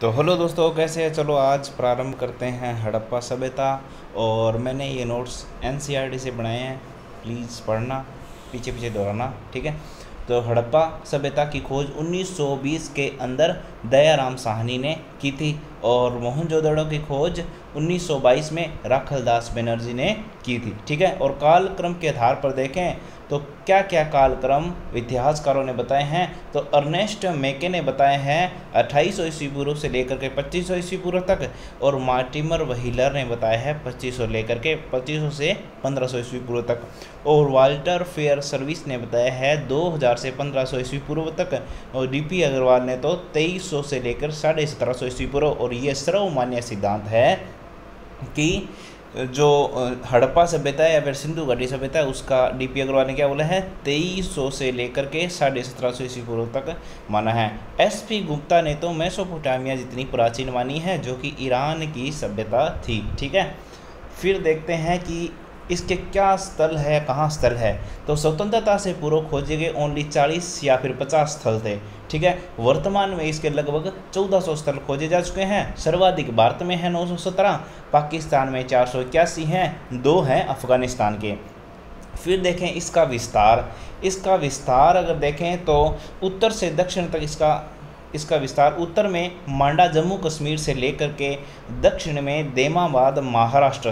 तो हेलो दोस्तों, कैसे हैं। चलो आज प्रारंभ करते हैं हड़प्पा सभ्यता। और मैंने ये नोट्स एनसीईआरटी से बनाए हैं, प्लीज़ पढ़ना, पीछे पीछे दोहराना, ठीक है। तो हड़प्पा सभ्यता की खोज 1920 के अंदर दयाराम साहनी ने की थी और मोहनजोदड़ो की खोज 1922 में राखलदास बनर्जी ने की थी, ठीक है। और कालक्रम के आधार पर देखें तो क्या क्या कालक्रम इतिहासकारों ने बताए हैं। तो अर्नेस्ट मेके ने बताए हैं 2800 ईस्वी पूर्व से लेकर के 2500 ईस्वी पूर्व तक, और मार्टिमर व्हीलर ने बताया है 2500 लेकर के 2500 से 1500 ईस्वी पूर्व तक, और वाल्टर फेयर सर्विस ने बताया है 2000 से 1500 ईस्वी पूर्व तक, और डीपी अग्रवाल ने तो 2300 से लेकर 1750 ईस्वी पूर्व। और ये सर्वमान्य सिद्धांत है कि जो हड़प्पा सभ्यता है या फिर सिंधु घाटी सभ्यता है उसका डीपी अग्रवाल ने क्या बोला है 2300 से लेकर के 1750 ईस्वी पूर्व तक माना है। एसपी गुप्ता ने तो मेसोपोटामिया जितनी प्राचीन मानी है, जो कि ईरान की सभ्यता थी, ठीक है। फिर देखते हैं कि इसके क्या स्थल है, कहाँ स्थल है। तो स्वतंत्रता से पूर्व खोजे गए ओनली 40 या फिर 50 स्थल थे, ठीक है। वर्तमान में इसके लगभग 1400 स्थल खोजे जा चुके हैं। सर्वाधिक भारत में है 917, पाकिस्तान में 481 हैं, 2 हैं अफगानिस्तान के। फिर देखें इसका विस्तार अगर देखें तो उत्तर से दक्षिण तक इसका विस्तार उत्तर में मांडा जम्मू कश्मीर से लेकर के दक्षिण में देमाबाद महाराष्ट्र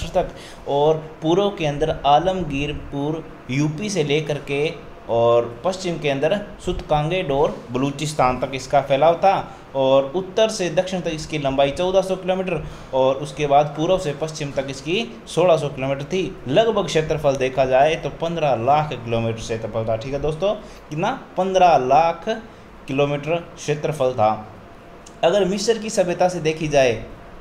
तक, और पूर्व के अंदर आलमगीरपुर यूपी से लेकर के, और पश्चिम के अंदर सुतकांगेडोर बलूचिस्तान तक इसका फैलाव था। और उत्तर से दक्षिण तक इसकी लंबाई 1400 किलोमीटर, और उसके बाद पूर्व से पश्चिम तक इसकी 1600 किलोमीटर थी। लगभग क्षेत्रफल देखा जाए तो 15 लाख किलोमीटर क्षेत्रफल था, ठीक है दोस्तों। कितना? 15 लाख किलोमीटर क्षेत्रफल था। अगर मिस्र की सभ्यता से देखी जाए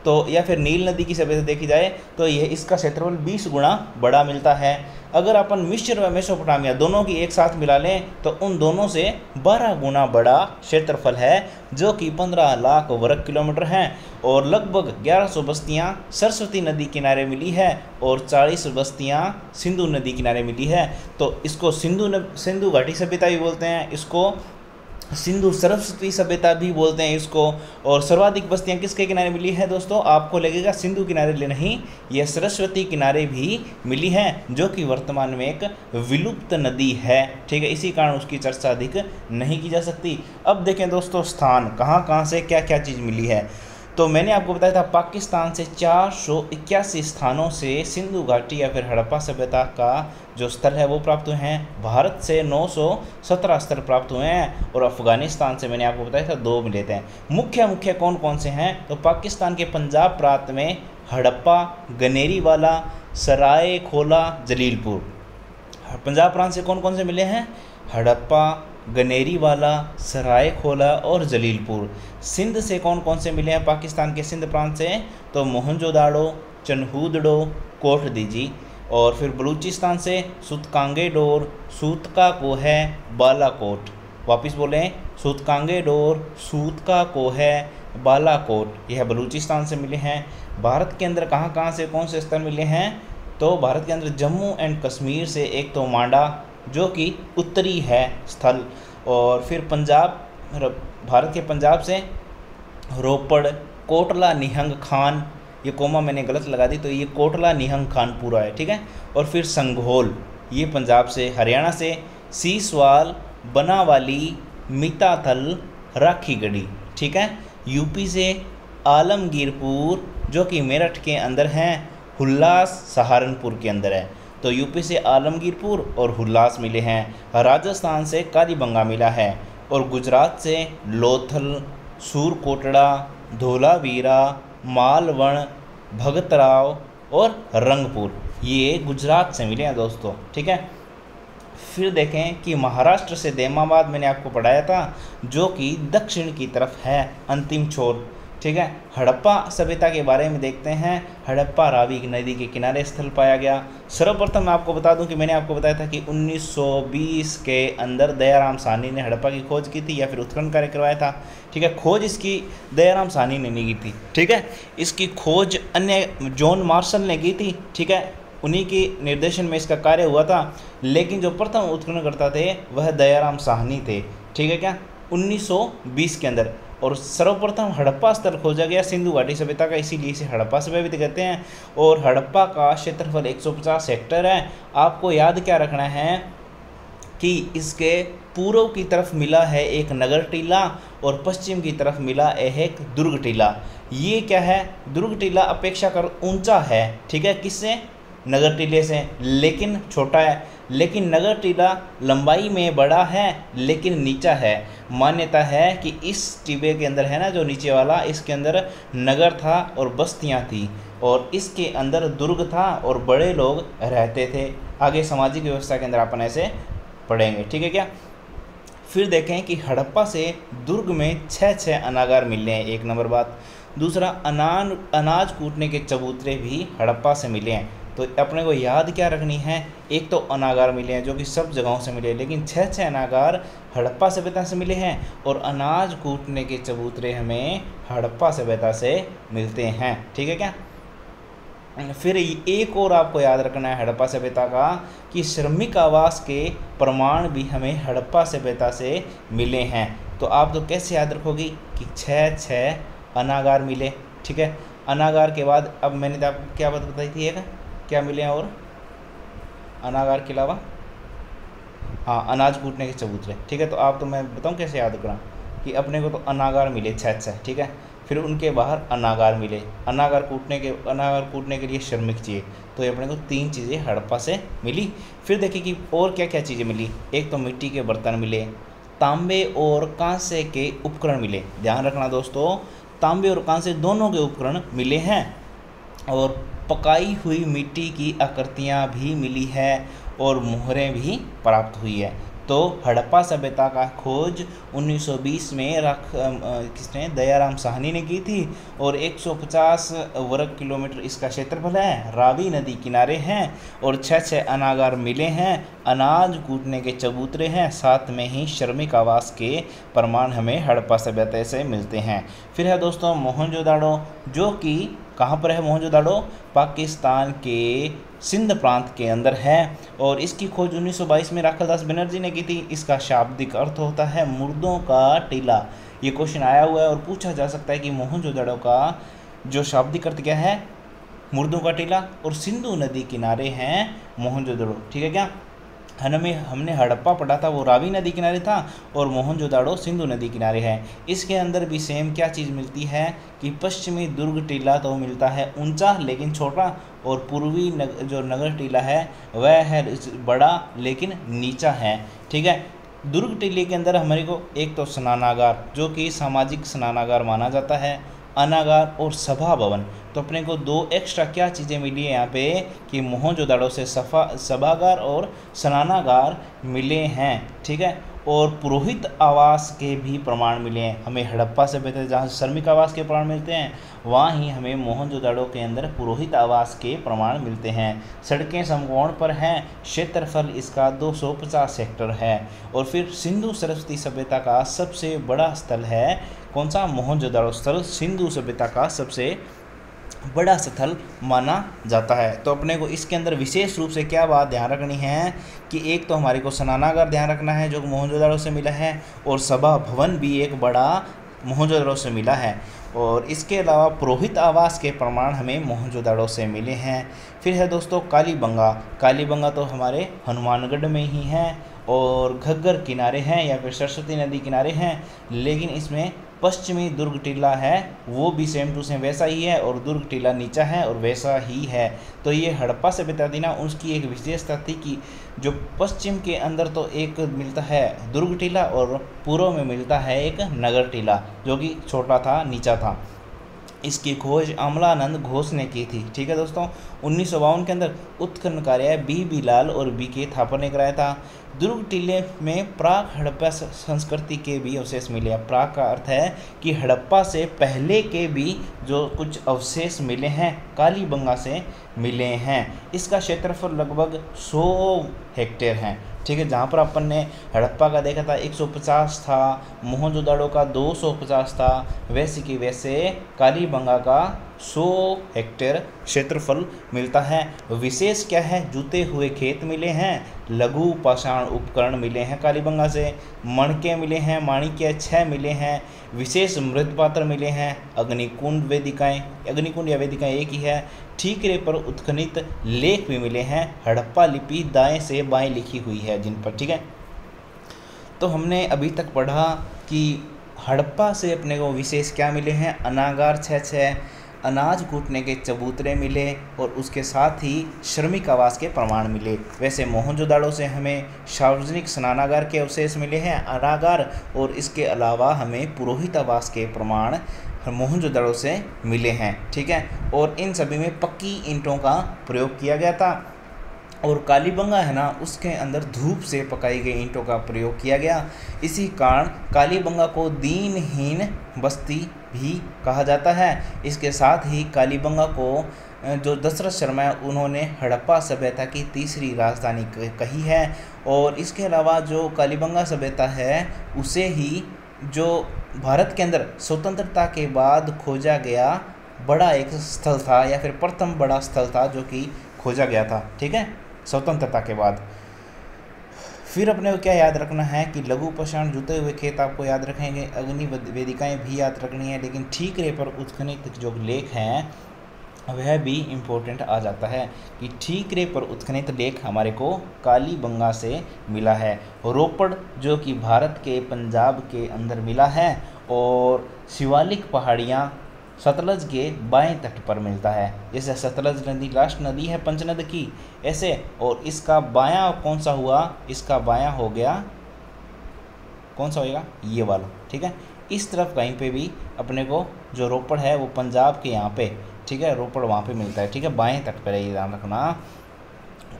तो, या फिर नील नदी की सभ्यता देखी जाए तो यह इसका क्षेत्रफल 20 गुना बड़ा मिलता है। अगर अपन मिस्र व मेसोपोटामिया दोनों की एक साथ मिला लें तो उन दोनों से 12 गुना बड़ा क्षेत्रफल है, जो कि 15 लाख वर्ग किलोमीटर हैं। और लगभग 1100 बस्तियां सरस्वती नदी किनारे मिली है और 40 बस्तियां सिंधु नदी किनारे मिली है। तो इसको सिंधु घाटी सभ्यता भी बोलते हैं, इसको सिंधु सरस्वती सभ्यता भी बोलते हैं इसको। और सर्वाधिक बस्तियां किसके किनारे मिली है दोस्तों? आपको लगेगा सिंधु किनारे नहीं, यह सरस्वती किनारे भी मिली हैं, जो कि वर्तमान में एक विलुप्त नदी है, ठीक है। इसी कारण उसकी चर्चा अधिक नहीं की जा सकती। अब देखें दोस्तों, स्थान कहाँ कहाँ से क्या क्या चीज़ मिली है। तो मैंने आपको बताया था पाकिस्तान से 481 स्थानों से सिंधु घाटी या फिर हड़प्पा सभ्यता का जो स्थल है वो प्राप्त हुए हैं। भारत से 917 स्थल प्राप्त हुए हैं, और अफगानिस्तान से मैंने आपको बताया था 2 मिले थे। मुख्य कौन कौन से हैं? तो पाकिस्तान के पंजाब प्रांत में हड़प्पा, गनेरीवाला, सराय खोला, जलीलपुर। पंजाब प्रांत से कौन कौन से मिले हैं? हड़प्पा, गनेरीवाला, सराय खोला और जलीलपुर। सिंध से कौन कौन से मिले हैं? पाकिस्तान के सिंध प्रांत से तो मोहनजोदाड़ो, चनहूदड़ो, कोट दीजी। और फिर बलूचिस्तान से सुतकांगेडोर, सूतका को है, बालाकोट। वापिस बोलें, सुतकांगेडोर, सूतका को है, बालाकोट। यह बलूचिस्तान से मिले हैं। भारत के अंदर कहाँ कहाँ से कौन से स्थल मिले हैं? तो भारत के अंदर जम्मू एंड कश्मीर से एक तो मांडा, जो कि उत्तरी है स्थल, और फिर भारत के पंजाब से रोपड़, कोटला निहंग खान, ये कोमा मैंने गलत लगा दी, तो ये कोटला निहंग खान पूरा है, ठीक है। और फिर संघोल, ये पंजाब से। हरियाणा से सीसवाल, बनावाली, मीताथल, राखीगढ़ी, ठीक है। यूपी से आलमगीरपुर, जो कि मेरठ के अंदर हैं, हुल्लास सहारनपुर के अंदर है। तो यूपी से आलमगीरपुर और हुल्लास मिले हैं। राजस्थान से कालीबंगा मिला है, और गुजरात से लोथल, सूरकोटड़ा, धोलावीरा, मालवण, भगतराव और रंगपुर, ये गुजरात से मिले हैं दोस्तों, ठीक है। फिर देखें कि महाराष्ट्र से देमाबाद मैंने आपको पढ़ाया था, जो कि दक्षिण की तरफ है, अंतिम छोर, ठीक है। हड़प्पा सभ्यता के बारे में देखते हैं। हड़प्पा रावी नदी के किनारे स्थल पाया गया। सर्वप्रथम मैं आपको बता दूं कि मैंने आपको बताया था कि 1920 के अंदर दयाराम साहनी ने हड़प्पा की खोज की थी या फिर उत्खनन कार्य करवाया था, ठीक है। खोज इसकी दयाराम साहनी ने नहीं की थी, ठीक है। इसकी खोज अन्य जॉन मार्शल ने की थी, ठीक है। उन्हीं के निर्देशन में इसका कार्य हुआ था, लेकिन जो प्रथम उत्खननकर्ता थे वह दयाराम साहनी थे, ठीक है क्या, 1920 के अंदर। और सर्वप्रथम हड़प्पा स्थल खोजा गया सिंधु घाटी सभ्यता का, इसीलिए इसे हड़प्पा सभ्यता कहते हैं। और हड़प्पा का क्षेत्रफल 150 हेक्टेयर है। आपको याद क्या रखना है कि इसके पूर्व की तरफ मिला है एक नगर टीला और पश्चिम की तरफ मिला एक दुर्ग टीला। ये क्या है, दुर्ग टीला अपेक्षाकृत ऊंचा है, ठीक है, किससे, नगर टीले से, लेकिन छोटा है। लेकिन नगर टीला लंबाई में बड़ा है लेकिन नीचा है। मान्यता है कि इस टीबे के अंदर है ना जो नीचे वाला, इसके अंदर नगर था और बस्तियां थी और इसके अंदर दुर्ग था और बड़े लोग रहते थे। आगे सामाजिक व्यवस्था के अंदर अपन ऐसे पढ़ेंगे, ठीक है क्या। फिर देखें कि हड़प्पा से दुर्ग में 6 अनागार मिले हैं, एक नंबर बात। दूसरा, अनाज कूटने के चबूतरे भी हड़प्पा से मिले हैं। तो अपने को याद क्या रखनी है, एक तो अनागार मिले हैं जो कि सब जगहों से मिले, लेकिन 6 अनागार हड़प्पा सभ्यता से मिले हैं और अनाज कूटने के चबूतरे हमें हड़प्पा सभ्यता से मिलते हैं, ठीक है क्या। फिर एक और आपको याद रखना है हड़प्पा सभ्यता का कि श्रमिक आवास के प्रमाण भी हमें हड़प्पा सभ्यता से मिले हैं। तो आप तो कैसे याद रखोगी कि 6 अनागार मिले, ठीक है। अनागार के बाद अब मैंने आपको क्या बात बताई थी, एक क्या मिले हैं और अनागार के अलावा, हाँ, अनाज कूटने के चबूतरे, ठीक है। तो आप तो मैं बताऊँ कैसे याद करा कि अपने को तो अनागार मिले 6, ठीक है। फिर उनके बाहर अनागार मिले, अनागार कूटने के लिए श्रमिक चाहिए, तो ये अपने को 3 चीज़ें हड़प्पा से मिली। फिर देखिए कि और क्या क्या चीज़ें मिली। एक तो मिट्टी के बर्तन मिले, तांबे और कांसे के उपकरण मिले। ध्यान रखना दोस्तों, तांबे और कांसे दोनों के उपकरण मिले हैं और पकाई हुई मिट्टी की आकृतियाँ भी मिली है और मोहरें भी प्राप्त हुई है। तो हड़प्पा सभ्यता का खोज 1920 में किसने, दयाराम साहनी ने की थी और 150 वर्ग किलोमीटर इसका क्षेत्रफल है। रावी नदी किनारे हैं और 6 अनागार मिले हैं, अनाज कूटने के चबूतरे हैं, साथ में ही श्रमिक आवास के प्रमाण हमें हड़प्पा सभ्यता से मिलते हैं। फिर है दोस्तों मोहनजोदाड़ो, जो कि कहाँ पर है मोहनजोदाड़ो, पाकिस्तान के सिंध प्रांत के अंदर है और इसकी खोज 1922 में राखालदास बनर्जी ने की थी। इसका शाब्दिक अर्थ होता है मुर्दों का टीला। ये क्वेश्चन आया हुआ है और पूछा जा सकता है कि मोहनजोदाड़ो का जो शाब्दिक अर्थ क्या है, मुर्दों का टीला, और सिंधु नदी किनारे हैं मोहनजोदाड़ो, ठीक है क्या। हमने हड़प्पा पढ़ा था वो रावी नदी किनारे था और मोहनजोदाड़ो सिंधु नदी किनारे है। इसके अंदर भी सेम क्या चीज़ मिलती है कि पश्चिमी दुर्ग टीला तो मिलता है ऊंचा लेकिन छोटा, और पूर्वी जो नगर टीला है वह है बड़ा लेकिन नीचा है, ठीक है। दुर्ग टीले के अंदर हमारे को एक तो स्नानागार, जो कि सामाजिक स्नानागार माना जाता है, अनागार और सभा भवन। तो अपने को 2 एक्स्ट्रा क्या चीज़ें मिली है यहाँ पे कि मोहनजोदाड़ो से सभागार और स्नानागार मिले हैं, ठीक है। और पुरोहित आवास के भी प्रमाण मिले हैं हमें हड़प्पा सभ्यता, जहाँ श्रमिक आवास के प्रमाण मिलते हैं वहाँ ही हमें मोहनजोदाड़ो के अंदर पुरोहित आवास के प्रमाण मिलते हैं। सड़कें समकोण पर हैं, क्षेत्रफल इसका 250 हेक्टेयर है। और फिर सिंधु सरस्वती सभ्यता का सबसे बड़ा स्थल है कौन सा, मोहनजोदाड़ो स्थल सिंधु सभ्यता का सबसे बड़ा स्थल माना जाता है। तो अपने को इसके अंदर विशेष रूप से क्या बात ध्यान रखनी है कि एक तो हमारे को स्नानागार ध्यान रखना है जो मोहनजोदाड़ो से मिला है, और सभा भवन भी एक बड़ा मोहनजोदाड़ो से मिला है, और इसके अलावा पुरोहित आवास के प्रमाण हमें मोहनजोदाड़ो से मिले हैं। फिर है दोस्तों कालीबंगा तो हमारे हनुमानगढ़ में ही है और घग्गर किनारे हैं या फिर सरस्वती नदी किनारे हैं, लेकिन इसमें पश्चिमी दुर्ग टीला है वो भी सेम टू सेम वैसा ही है और दुर्ग टीला नीचा है और वैसा ही है। तो ये हड़प्पा सभ्यता थी ना, उसकी एक विशेषता थी कि जो पश्चिम के अंदर तो एक मिलता है दुर्ग टीला और पूर्व में मिलता है एक नगर टीला जो कि छोटा था, नीचा था। इसकी खोज अमलानंद घोष ने की थी, ठीक है दोस्तों। 1952 के अंदर उत्खनन कार्य बी लाल और के थापर ने कराया था। दुर्ग टीले में प्राक हड़प्पा संस्कृति के भी अवशेष मिले। प्राक का अर्थ है कि हड़प्पा से पहले के भी जो कुछ अवशेष मिले हैं कालीबंगा से मिले हैं। इसका क्षेत्रफल लगभग 100 हेक्टेयर है, ठीक है। जहाँ पर अपन ने हड़प्पा का देखा था 150 था, मोहनजोदाड़ो का 250 था, वैसे कि वैसे कालीबंगा का 100 हेक्टेयर क्षेत्रफल मिलता है। विशेष क्या है, जुते हुए खेत मिले हैं, लघु पाषाण उपकरण मिले हैं कालीबंगा से, मणके मिले हैं, माणिक्य 6 मिले हैं, विशेष मृदपात्र मिले हैं, अग्निकुंड वेदिकाएं, अग्निकुंड या वेदिकाएं एक ही है, ठीकरे पर उत्खनित लेख भी मिले हैं, हड़प्पा लिपि दाएं से बाएं लिखी हुई है जिन पर, ठीक है। तो हमने अभी तक पढ़ा कि हड़प्पा से अपने को विशेष क्या मिले हैं, अनागार 6, अनाज कूटने के चबूतरे मिले और उसके साथ ही श्रमिक आवास के प्रमाण मिले। वैसे मोहनजोदाड़ो से हमें सार्वजनिक स्नानागार के अवशेष मिले हैं, अनागार, और इसके अलावा हमें पुरोहित आवास के प्रमाण मोहनजोदाड़ो से मिले हैं, ठीक है। और इन सभी में पक्की ईंटों का प्रयोग किया गया था। और कालीबंगा है ना, उसके अंदर धूप से पकाई गई ईंटों का प्रयोग किया गया। इसी कारण कालीबंगा को दीनहीन बस्ती भी कहा जाता है। इसके साथ ही कालीबंगा को जो दशरथ शर्मा है उन्होंने हड़प्पा सभ्यता की तीसरी राजधानी कही है। और इसके अलावा जो कालीबंगा सभ्यता है उसे ही जो भारत के अंदर स्वतंत्रता के बाद खोजा गया बड़ा एक स्थल था, या फिर प्रथम बड़ा स्थल था जो कि खोजा गया था, ठीक है, स्वतंत्रता के बाद। फिर अपने को क्या याद रखना है कि लघु पाषाण जुते हुए खेत आपको याद रखेंगे, अग्नि वेदिकाएं भी याद रखनी है, लेकिन ठीकरे पर उत्खनित जो लेख हैं वह भी इम्पोर्टेंट आ जाता है कि ठीकरे पर उत्खनित लेख हमारे को कालीबंगा से मिला है। रोपड़ जो कि भारत के पंजाब के अंदर मिला है, और शिवालिक पहाड़ियाँ सतलज के बाएं तट पर मिलता है। जैसे सतलज नदी लास्ट नदी है पंचनद की, ऐसे, और इसका बायां कौन सा हुआ, इसका बायां हो गया, कौन सा होएगा, ये वाला, ठीक है। इस तरफ कहीं पे भी अपने को जो रोपड़ है वो पंजाब के यहाँ पे, ठीक है, रोपड़ वहाँ पे मिलता है, ठीक है, बाएं तट पर है, ये ध्यान रखना।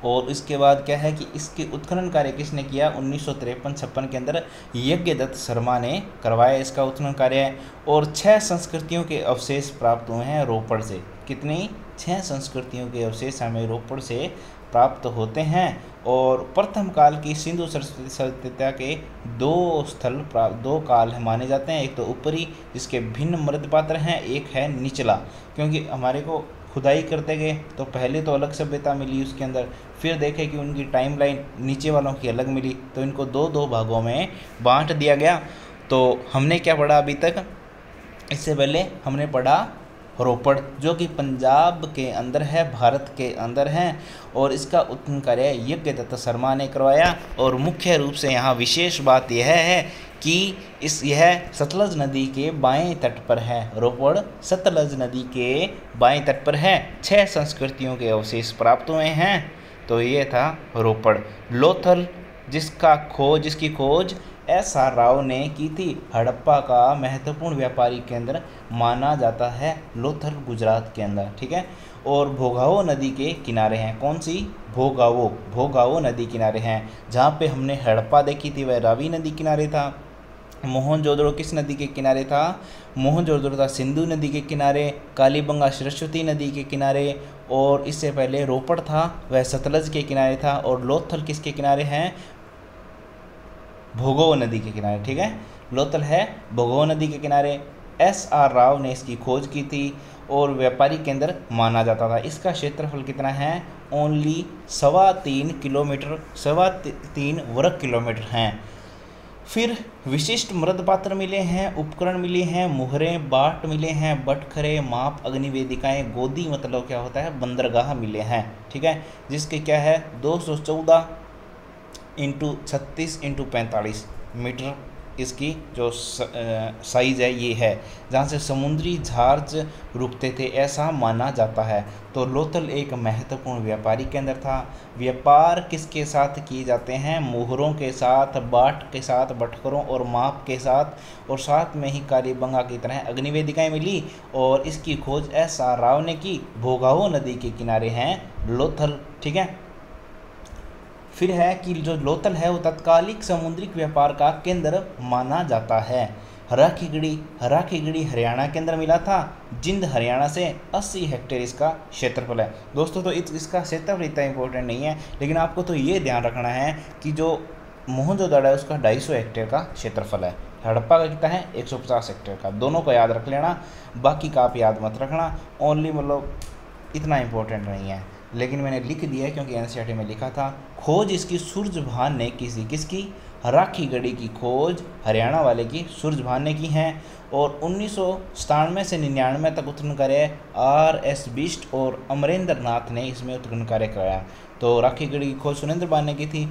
और इसके बाद क्या है कि इसके उत्खनन कार्य किसने किया, 1953-56 के अंदर यज्ञदत्त शर्मा ने करवाया इसका उत्खनन कार्य। और 6 संस्कृतियों के अवशेष प्राप्त हुए हैं रोपड़ से। कितनी, 6 संस्कृतियों के अवशेष हमें रोपड़ से प्राप्त होते हैं। और प्रथम काल की सिंधु सरस्वती सभ्यता के 2 काल माने जाते हैं। एक तो ऊपरी जिसके भिन्न मृदपात्र हैं, एक है निचला, क्योंकि हमारे को खुदाई करते गए तो पहले तो अलग सभ्यता मिली उसके अंदर, फिर देखे कि उनकी टाइमलाइन नीचे वालों की अलग मिली, तो इनको 2 भागों में बांट दिया गया। तो हमने क्या पढ़ा अभी तक, इससे पहले हमने पढ़ा रोपड़ जो कि पंजाब के अंदर है, भारत के अंदर है, और इसका उत्खनन कार्य यज्ञदत्त शर्मा ने करवाया। और मुख्य रूप से यहाँ विशेष बात यह है कि यह सतलज नदी के बाएं तट पर है। रोपड़ सतलज नदी के बाएं तट पर है। 6 संस्कृतियों के अवशेष प्राप्त हुए हैं। तो ये था रोपड़। लोथल जिसकी खोज SR राव ने की थी, हड़प्पा का महत्वपूर्ण व्यापारी केंद्र माना जाता है लोथल गुजरात के अंदर, ठीक है। और भोगावो नदी के किनारे हैं, कौन सी, भोगावो नदी किनारे हैं। जहाँ पे हमने हड़प्पा देखी थी वह रावी नदी किनारे था। मोहनजोदड़ो किस नदी के किनारे था, मोहनजोदड़ो था सिंधु नदी के किनारे, कालीबंगा सरस्वती नदी के किनारे, और इससे पहले रोपड़ था वह सतलज के किनारे था, और लोथल किसके किनारे हैं, भोगावो नदी के किनारे, ठीक है। लोथल है भोगावो नदी के किनारे। SR राव ने इसकी खोज की थी और व्यापारी केंद्र माना जाता था। इसका क्षेत्रफल कितना है, ओनली 3.25 किलोमीटर, 3.25 वर्ग किलोमीटर हैं। फिर विशिष्ट मृदपात्र मिले हैं, उपकरण मिले हैं, मुहरें, बाट मिले हैं, बटखरे, माप, अग्निवेदिकाएं, गोदी मतलब क्या होता है, बंदरगाह मिले हैं, ठीक है। जिसके क्या है 214 × 36 × 45 मीटर इसकी जो साइज़ है ये है, जहाँ से समुद्री जहाज रुकते थे ऐसा माना जाता है। तो लोथल एक महत्वपूर्ण व्यापारी केंद्र था। व्यापार किसके साथ किए जाते हैं, मोहरों के साथ, बाट के साथ, बटखरों और माप के साथ, और साथ में ही कालीबंगा की तरह अग्निवेदिकाएं मिली, और इसकी खोज SR राव ने की। भोगावो नदी के किनारे हैं लोथल, ठीक है। फिर है कि जो लोथल है वो तत्कालिक समुद्रिक व्यापार का केंद्र माना जाता है। हरा खिगड़ी हरियाणा के अंदर मिला था। जिंद हरियाणा से 80 हेक्टेयर इसका क्षेत्रफल है। दोस्तों तो इसका क्षेत्रफल इतना इंपॉर्टेंट नहीं है, लेकिन आपको तो ये ध्यान रखना है कि जो मोहनजोदड़ो है उसका 250 हेक्टेयर का क्षेत्रफल है, हड़प्पा का कितना है 150 हेक्टेयर का। दोनों को याद रख लेना, बाकी का आप याद मत रखना। ओनली मतलब इतना इम्पोर्टेंट नहीं है, लेकिन मैंने लिख दिया है क्योंकि एनसीईआरटी में लिखा था। खोज इसकी सूरजभान ने किसकी, राखी गढ़ी की खोज हरियाणा वाले की सूरजभान ने की है। और 1997 से 99 तक उत्खनन कार्य RS बिष्ट और अमरेंद्र नाथ ने इसमें उत्खनन कार्य कराया। तो राखी गढ़ी की खोज सुरेंद्र बान ने की थी।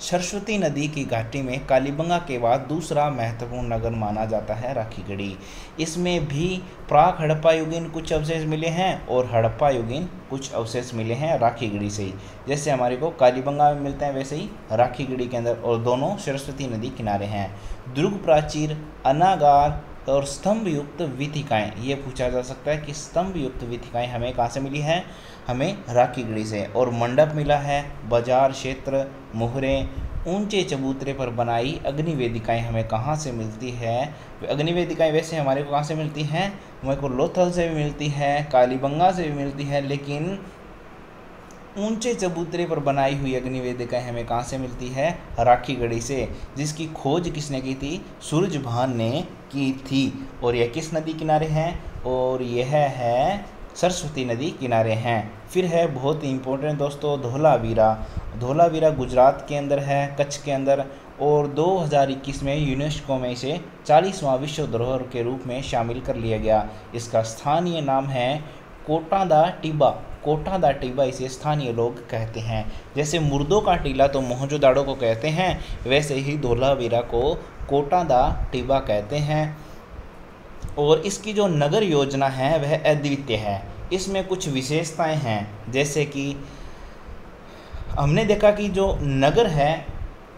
सरस्वती नदी की घाटी में कालीबंगा के बाद दूसरा महत्वपूर्ण नगर माना जाता है राखीगढ़ी। इसमें भी प्राक हड़प्पा युगीन कुछ अवशेष मिले हैं और हड़प्पा युगीन कुछ अवशेष मिले हैं राखीगढ़ी से ही। जैसे हमारे को कालीबंगा में मिलते हैं वैसे ही राखीगढ़ी के अंदर, और दोनों सरस्वती नदी किनारे हैं। दुर्ग प्राचीर, अनागार और स्तंभ युक्त वीथिकाएँ, ये पूछा जा सकता है कि स्तंभ युक्त वीथिकाएँ हमें कहाँ से मिली है, हमें राखीगढ़ी से। और मंडप मिला है, बाजार क्षेत्र, मोहरें, ऊंचे चबूतरे पर बनाई अग्निवेदिकाएँ हमें कहाँ से मिलती है। अग्निवेदिकाएँ वैसे हमारे को कहाँ से मिलती हैं, हमारे को लोथल से भी मिलती है, कालीबंगा से भी मिलती है, लेकिन ऊंचे चबूतरे पर बनाई हुई अग्निवेदिकाएँ हमें कहाँ से मिलती है, राखीगढ़ी से, जिसकी खोज किसने की थी, सूरजभान ने की थी। और यह किस नदी किनारे हैं, और यह है सरस्वती नदी किनारे हैं। फिर है बहुत ही इम्पोर्टेंट दोस्तों धोलावीरा। धोलावीरा गुजरात के अंदर है, कच्छ के अंदर, और 2021 में यूनेस्को में इसे 40वां विश्व धरोहर के रूप में शामिल कर लिया गया। इसका स्थानीय नाम है कोटा दा टिबा। कोटा दा टिबा इसे स्थानीय लोग कहते हैं। जैसे मुर्दों का टीला तो मोहनजोदाड़ो को कहते हैं, वैसे ही धोलावीरा को कोटा दा टिबा कहते हैं। और इसकी जो नगर योजना है वह अद्वितीय है। इसमें कुछ विशेषताएं हैं, जैसे कि हमने देखा कि जो नगर है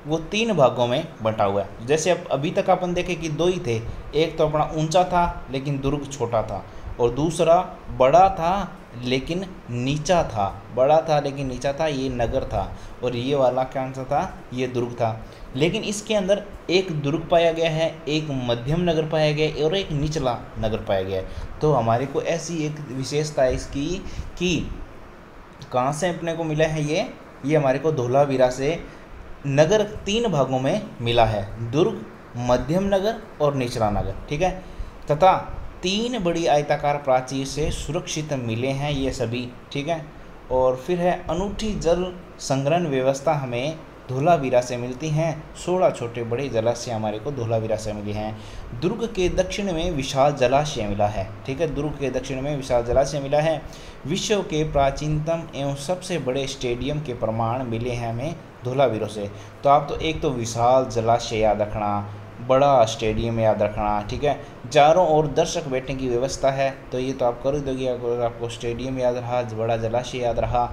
वो 3 भागों में बंटा हुआ है। जैसे अब अभी तक अपन देखे कि 2 ही थे, एक तो अपना ऊंचा था लेकिन दुर्ग छोटा था, और दूसरा बड़ा था लेकिन नीचा था। बड़ा था लेकिन नीचा था, ये नगर था, और ये वाला कौन सा था, ये दुर्ग था। लेकिन इसके अंदर एक दुर्ग पाया गया है, एक मध्यम नगर पाया गया है और एक निचला नगर पाया गया है। तो हमारे को ऐसी एक विशेषता है इसकी कि कहाँ से अपने को मिला है ये हमारे को धोलावीरा से नगर 3 भागों में मिला है, दुर्ग, मध्यम नगर और निचला नगर, ठीक है। तथा 3 बड़ी आयताकार प्राचीर से सुरक्षित मिले हैं ये सभी, ठीक है। और फिर है अनूठी जल संग्रहण व्यवस्था हमें धोलावीरा से मिलती हैं। 16 छोटे बड़े जलाशय हमारे को धोलावीरा से मिले हैं। दुर्ग के दक्षिण में विशाल जलाशय मिला है, ठीक है। दुर्ग के दक्षिण में विशाल जलाशय मिला है। विश्व के प्राचीनतम एवं सबसे बड़े स्टेडियम के प्रमाण मिले हैं हमें धोलावीरा से। तो आप तो एक तो विशाल जलाशय याद रखना, बड़ा स्टेडियम याद रखना, ठीक है। चारों ओर दर्शक बैठने की व्यवस्था है, तो ये तो आप कर ही दोगे अगर आपको स्टेडियम याद रहा, बड़ा जलाशय याद रहा।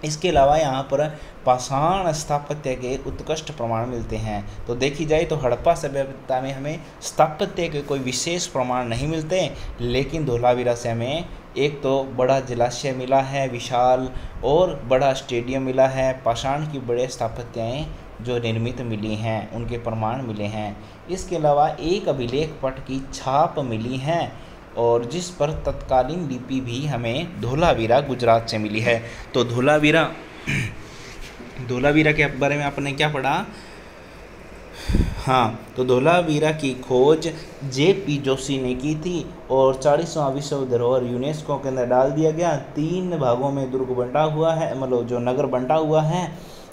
इसके अलावा यहाँ पर पाषाण स्थापत्य के उत्कृष्ट प्रमाण मिलते हैं। तो देखी जाए तो हड़प्पा सभ्यता में हमें स्थापत्य के कोई विशेष प्रमाण नहीं मिलते, लेकिन धोलावीरा से हमें एक तो बड़ा जलाशय मिला है विशाल, और बड़ा स्टेडियम मिला है, पाषाण की बड़े स्थापत्याएँ जो निर्मित मिली हैं उनके प्रमाण मिले हैं। इसके अलावा एक अभिलेख पट की छाप मिली हैं, और जिस पर तत्कालीन लिपि भी हमें धोलावीरा गुजरात से मिली है। तो धोलावीरा के बारे में आपने क्या पढ़ा, हाँ, तो धोलावीरा की खोज JP जोशी ने की थी, और 40वां विश्व धरोहर यूनेस्को के अंदर डाल दिया गया। 3 भागों में दुर्ग बंटा हुआ है, मतलब जो नगर बंटा हुआ है।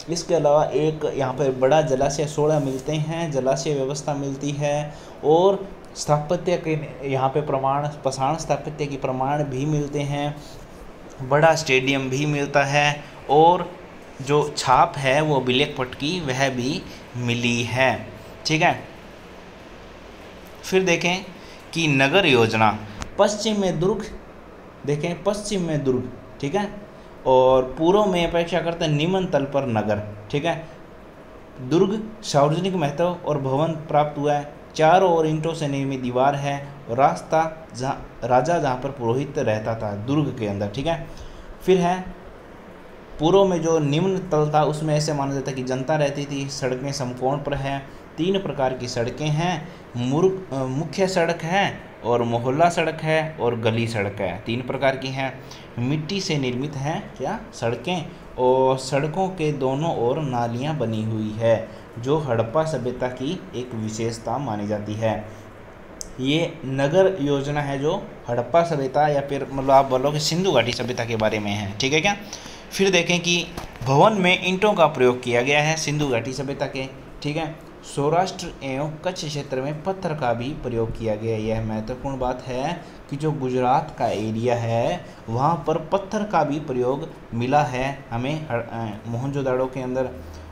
इसके अलावा एक यहाँ पर बड़ा जलाशय 16 मिलते हैं, जलाशय व्यवस्था मिलती है, और स्थापत्य के यहाँ पे प्रमाण, पाषाण स्थापत्य के प्रमाण भी मिलते हैं, बड़ा स्टेडियम भी मिलता है, और जो छाप है वो अभिलेख पट की वह भी मिली है, ठीक है। फिर देखें कि नगर योजना, पश्चिम में दुर्ग, देखें पश्चिम में दुर्ग, ठीक है, और पूर्व में अपेक्षा करते निम्न तल पर नगर, ठीक है। दुर्ग सार्वजनिक महत्व और भवन प्राप्त हुआ है। चारों ओर ईंटों से निर्मित दीवार है, और रास्ता जहाँ पर पुरोहित रहता था दुर्ग के अंदर, ठीक है। फिर है पूर्व में जो निम्न तल था उसमें ऐसे माना जाता है कि जनता रहती थी। सड़कें समकोण पर हैं। 3 प्रकार की सड़कें हैं, मुख्य सड़क है, और मोहल्ला सड़क है, और गली सड़क है। 3 प्रकार की हैं। मिट्टी से निर्मित हैं क्या सड़कें, और सड़कों के दोनों ओर नालियाँ बनी हुई है। जो हड़प्पा सभ्यता की एक विशेषता मानी जाती है। ये नगर योजना है जो हड़प्पा सभ्यता या फिर मतलब आप बोलो कि सिंधु घाटी सभ्यता के बारे में है, ठीक है क्या। फिर देखें कि भवन में ईंटों का प्रयोग किया गया है सिंधु घाटी सभ्यता के, ठीक है। सौराष्ट्र एवं कच्छ क्षेत्र में पत्थर का भी प्रयोग किया गया। यह महत्वपूर्ण बात है कि जो गुजरात का एरिया है वहाँ पर पत्थर का भी प्रयोग मिला है हमें मोहनजोदाड़ो के अंदर।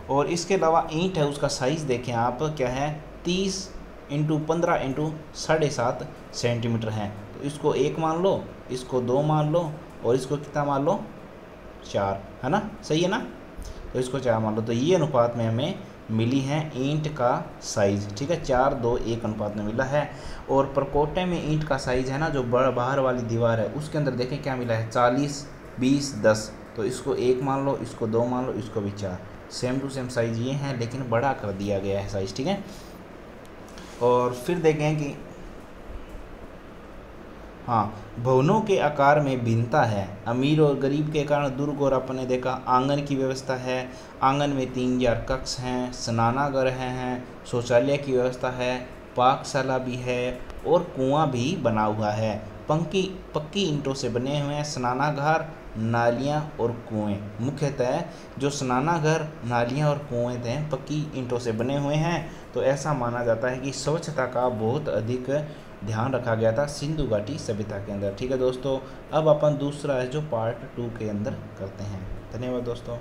और इसके अलावा ईंट है, उसका साइज़ देखें आप, क्या है, 30 इंटू 15 इंटू 7.5 सेंटीमीटर है। तो इसको 1 मान लो, इसको 2 मान लो, और इसको कितना मान लो, 4, है ना, सही है ना। तो इसको 4 मान लो। तो ये अनुपात में हमें मिली है ईंट का साइज़, ठीक है, 4, 2, 1 अनुपात में मिला है। और परकोटे में ईंट का साइज़ है ना, जो बाहर वाली दीवार है उसके अंदर देखें क्या मिला है, 40, 20, 10। तो इसको 1 मान लो, इसको 2 मान लो, इसको भी 4, सेम टू सेम साइज़ ये हैं, लेकिन बड़ा कर दिया गया है साइज़, ठीक है। और फिर देखें कि हाँ, भवनों के आकार में भिन्नता है। अमीर और गरीब के कारण दुर्ग और अपन ने देखा आंगन की व्यवस्था है, आंगन में 3000 कक्ष हैं, स्नानागार हैं, शौचालय की व्यवस्था है, पाकशाला भी है और कुआं भी बना हुआ है। पक्की ईंटों से बने हुए हैं स्नानागार, नालियाँ और कुएं। मुख्यतः जो स्नानागार, नालियाँ और कुएं थे पक्की ईंटों से बने हुए हैं। तो ऐसा माना जाता है कि स्वच्छता का बहुत अधिक ध्यान रखा गया था सिंधु घाटी सभ्यता के अंदर, ठीक है दोस्तों। अब अपन दूसरा है जो पार्ट 2 के अंदर करते हैं। धन्यवाद दोस्तों।